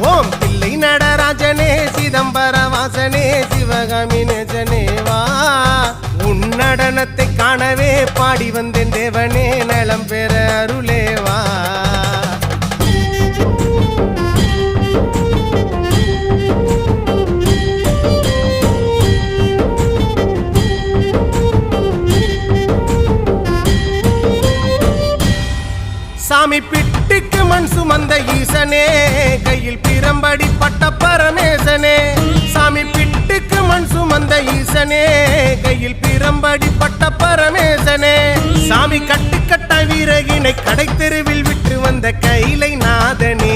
ஓம் பிள்ளை நடராஜனே சிதம்பர வாசனே சிவகாமி நேசனேவா உன் நடனத்தை காணவே பாடி வந்தேன் தேவனே நலம் பெற அருளேவா சாமி பிட்டுக்கு மண் சுமந்த ஈசனே கையில் பிரம்படி பட்ட பரமேசனே சாமி பிட்டுக்கு மண் சுமந்த ஈசனே கையில் பிரம்படி பட்ட பரமேசனே சாமி கட்டுக்கட்ட வீரகினை கடை தெருவில் விட்டு வந்த கைலை நாதனே